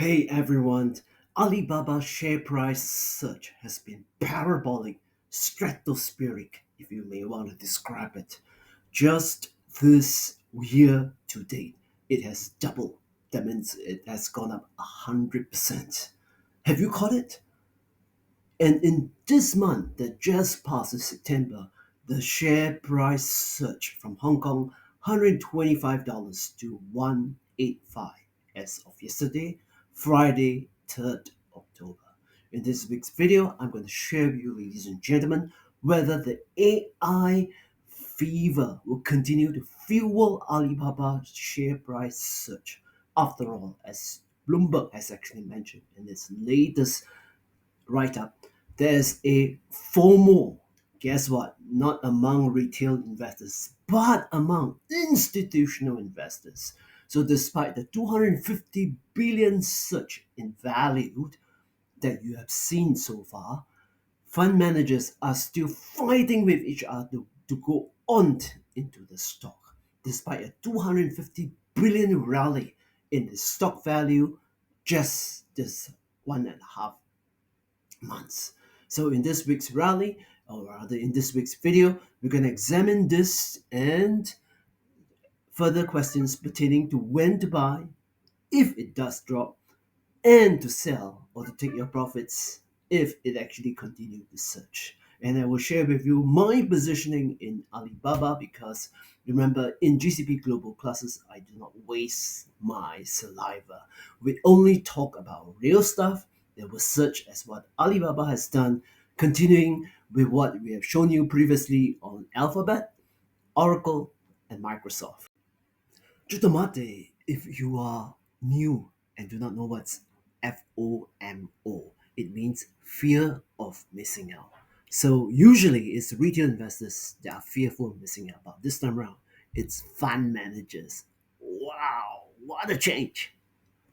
Hey everyone, Alibaba share price surge has been parabolic, stratospheric, if you may want to describe it. Just this year to date, it has doubled. That means it has gone up 100%. Have you caught it? And in this month that just passed in September, the share price surged from Hong Kong $125 to 185 as of yesterday, Friday, 3rd October. In this week's video, I'm going to share with you, ladies and gentlemen, whether the AI fever will continue to fuel Alibaba's share price surge. After all, as Bloomberg has actually mentioned in its latest write up, there's a FOMO. Guess what? Not among retail investors, but among institutional investors. So, despite the 250 billion surge in value that you have seen so far, fund managers are still fighting with each other to go on into the stock, despite a 250 billion rally in the stock value just this 1.5 months. So in this week's rally, or rather in this week's video, we're going to examine this and further questions pertaining to when to buy, if it does drop, and to sell or to take your profits if it actually continues to surge. And I will share with you my positioning in Alibaba because remember, in GCP Global classes, I do not waste my saliva. We only talk about real stuff that will surge as what Alibaba has done, continuing with what we have shown you previously on Alphabet, Oracle, and Microsoft. Jutamate, if you are new and do not know what's FOMO, it means fear of missing out. So usually it's retail investors that are fearful of missing out, but this time around it's fund managers. Wow, what a change!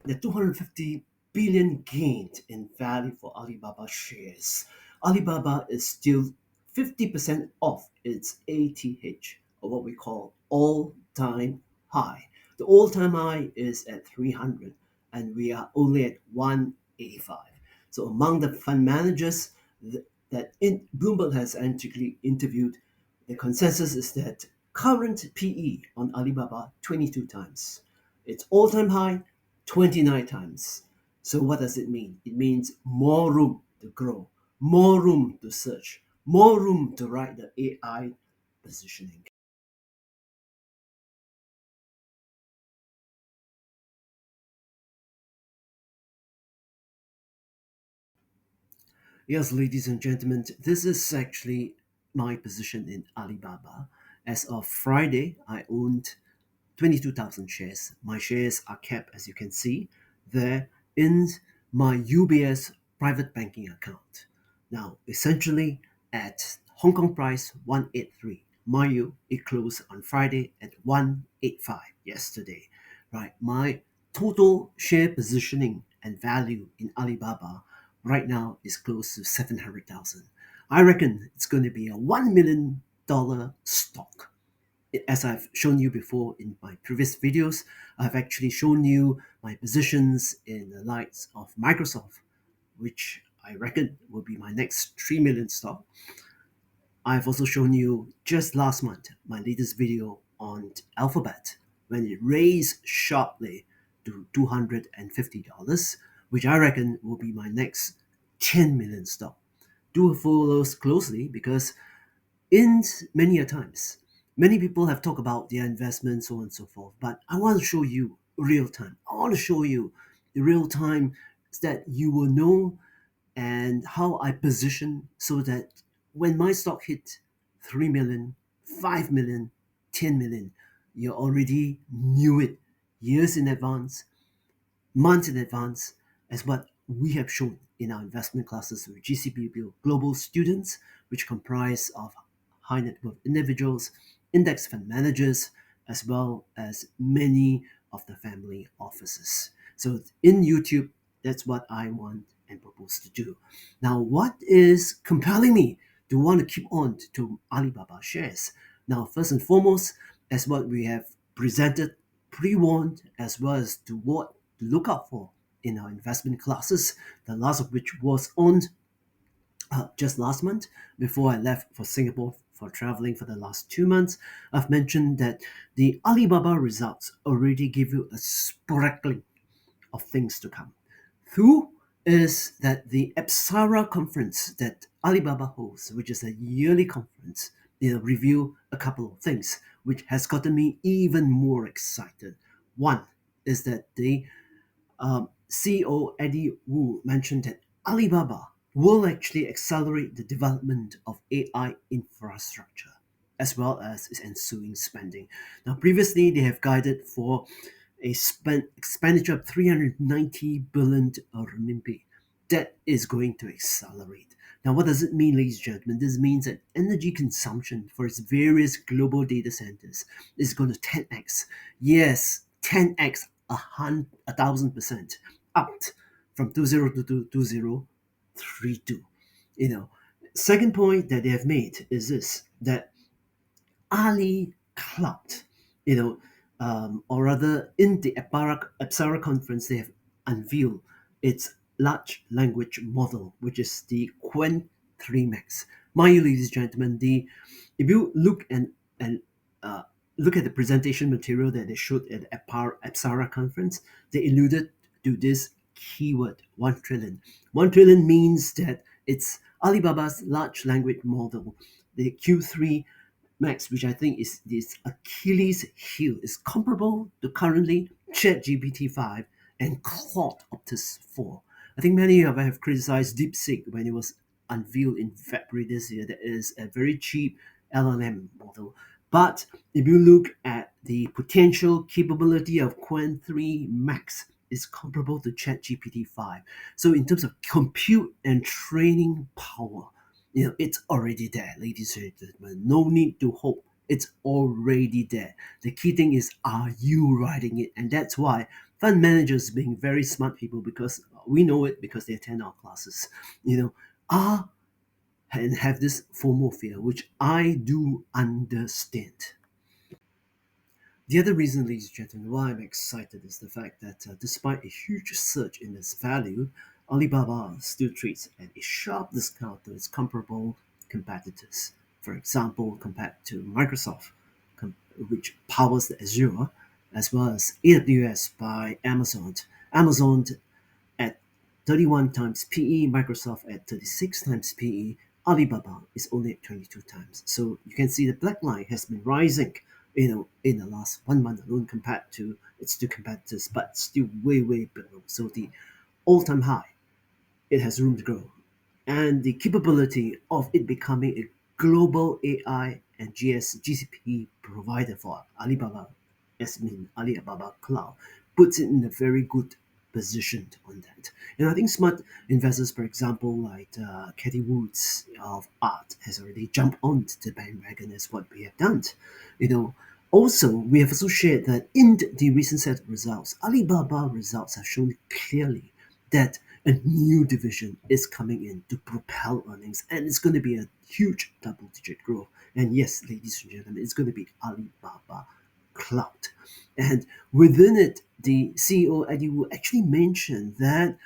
The 250 billion gained in value for Alibaba shares. Alibaba is still 50% off its ATH, or what we call all-time high. The all-time high is at 300 and we are only at 185. So among the fund managers Bloomberg has actually interviewed, the consensus is that current PE on Alibaba 22 times. Its all-time high 29 times. So what does it mean? It means more room to grow, more room to search, more room to ride the AI positioning. Yes, ladies and gentlemen, this is actually my position in Alibaba. As of Friday, I owned 22,000 shares. My shares are kept, as you can see, there in my UBS private banking account. Now, essentially at Hong Kong price 183. Mind you, it closed on Friday at 185 yesterday. Right, my total share positioning and value in Alibaba right now is close to 700,000. I reckon it's going to be a $1 million stock. As I've shown you before in my previous videos, I've actually shown you my positions in the likes of Microsoft, which I reckon will be my next 3 million stock. I've also shown you just last month my latest video on Alphabet when it raised sharply to $250, which I reckon will be my next 10 million stock. Do follow us closely because in many a times, many people have talked about their investments, so on and so forth. But I want to show you real time. I want to show you the real time that you will know and how I position so that when my stock hit 3 million, 5 million, 10 million, you already knew it years in advance, months in advance, as what we have shown in our investment classes with GCP Global students, which comprise of high net worth individuals, index fund managers, as well as many of the family offices. So in YouTube, that's what I want and propose to do. Now, what is compelling me to want to keep on to Alibaba shares? Now, first and foremost, as what we have presented, pre-warned, as well as to what to look out for in our investment classes, the last of which was on just last month before I left for Singapore for traveling for the last 2 months. I've mentioned that the Alibaba results already give you a sprinkling of things to come. Two is that the APSARA conference that Alibaba hosts, which is a yearly conference, they'll review a couple of things, which has gotten me even more excited. One is that the CEO Eddie Wu mentioned that Alibaba will actually accelerate the development of AI infrastructure as well as its ensuing spending. Now, previously, they have guided for a expenditure of 390 billion RMB. That is going to accelerate. Now, what does it mean, ladies and gentlemen? This means that energy consumption for its various global data centers is going to 10x. Yes, 10x, 1,000%, up from 2022 to 2032. Second point that they have made is this, that Ali Cloud, or rather in the APSARA conference, they have unveiled its large language model, which is the Qwen 3 Max. Mind you, ladies and gentlemen, if you and look at the presentation material that they showed at the APSARA conference, they alluded to this keyword, 1 trillion. 1 trillion means that it's Alibaba's large language model, the Q3 Max, which I think is this Achilles heel, is comparable to currently ChatGPT 5 and Claude Optus 4. I think many of us have criticized DeepSeek when it was unveiled in February this year. That is a very cheap LLM model. But if you look at the potential capability of Qwen 3 Max, is comparable to ChatGPT 5. So in terms of compute and training power, it's already there, ladies and gentlemen. No need to hope. It's already there. The key thing is, are you riding it? And that's why fund managers, being very smart people, because we know it because they attend our classes, are and have this FOMO fear, which I do understand. The other reason, ladies and gentlemen, why I'm excited is the fact that despite a huge surge in its value, Alibaba still trades at a sharp discount to its comparable competitors. For example, compared to Microsoft, which powers the Azure, as well as AWS by Amazon. Amazon at 31 times PE, Microsoft at 36 times PE, Alibaba is only at 22 times. So you can see the black line has been rising, in the last 1 month alone compared to its two competitors, but still way, way below. So the all-time high, it has room to grow. And the capability of it becoming a global AI and GCP provider for Alibaba, as mean Alibaba Cloud, puts it in a very good position on that. And I think smart investors, for example, like Katie Woods of Art, has already jumped onto the bandwagon as what we have done. Also, we have also shared that in the recent set of results, Alibaba results have shown clearly that a new division is coming in to propel earnings, and it's going to be a huge double-digit growth. And yes, ladies and gentlemen, it's going to be Alibaba Cloud. And within it, the CEO Eddie Wu actually mentioned that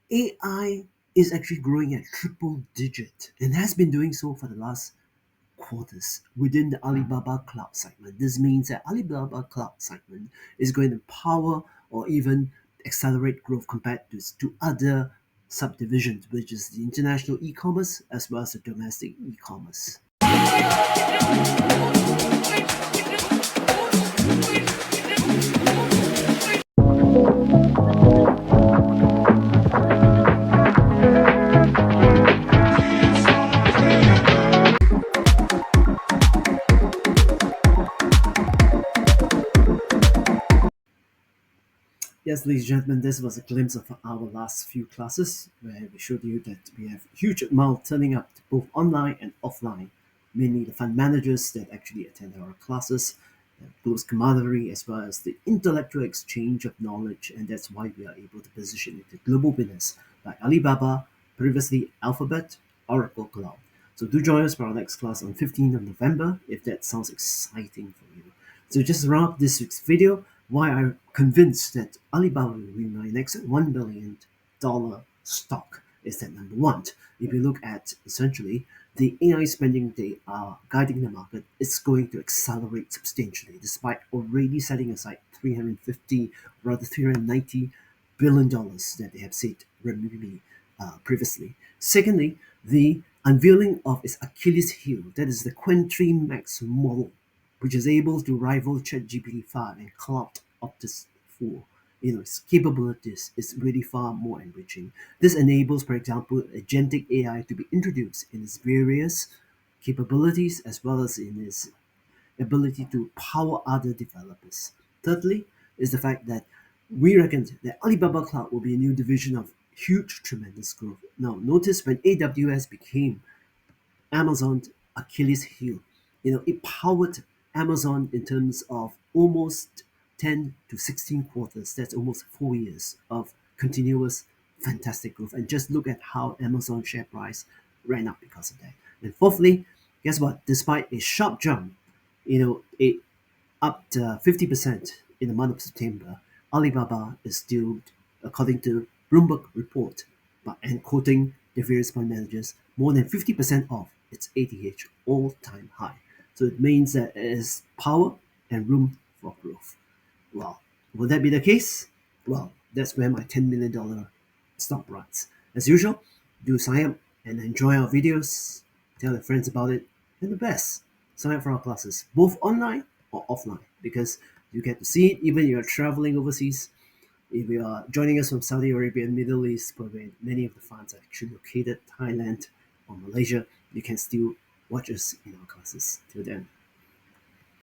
AI is actually growing at triple digit and has been doing so for the last quarters within the Alibaba Cloud segment. This means that Alibaba Cloud segment is going to power or even accelerate growth compared to other subdivisions, which is the international e-commerce as well as the domestic e-commerce. Yes, ladies and gentlemen, this was a glimpse of our last few classes where we showed you that we have huge amount turning up both online and offline, mainly the fund managers that actually attend our classes, close camaraderie as well as the intellectual exchange of knowledge, and that's why we are able to position it to global winners like Alibaba, previously Alphabet, Oracle Cloud. So do join us for our next class on 15th of November if that sounds exciting for you. So just to wrap up this week's video, why I'm convinced that Alibaba will be my next $1 billion stock is that number one, if you look at essentially the AI spending they are guiding the market, it's going to accelerate substantially, despite already setting aside 350, rather $390 billion that they have said renminbi previously. Secondly, the unveiling of its Achilles heel, that is the Quantry Max model, which is able to rival ChatGPT 5 and Cloud Optus 4. Its capabilities is really far more enriching. This enables, for example, agentic AI to be introduced in its various capabilities as well as in its ability to power other developers. Thirdly, is the fact that we reckon that Alibaba Cloud will be a new division of huge, tremendous growth. Now, notice when AWS became Amazon's Achilles heel. It powered Amazon in terms of almost 10 to 16 quarters. That's almost 4 years of continuous fantastic growth. And just look at how Amazon share price ran up because of that. And fourthly, guess what? Despite a sharp jump, it up to 50% in the month of September, Alibaba is still, according to Bloomberg report, and quoting the various fund managers, more than 50% off its ATH all-time high. So it means that it is power and room for growth. Well, will that be the case? Well, that's where my $10 million stock runs. As usual, do sign up and enjoy our videos, tell your friends about it, and the best, sign up for our classes, both online or offline, because you get to see it even if you're traveling overseas. If you are joining us from Saudi Arabia and Middle East, where many of the funds are actually located, Thailand or Malaysia, you can still watch us in our classes. Till then,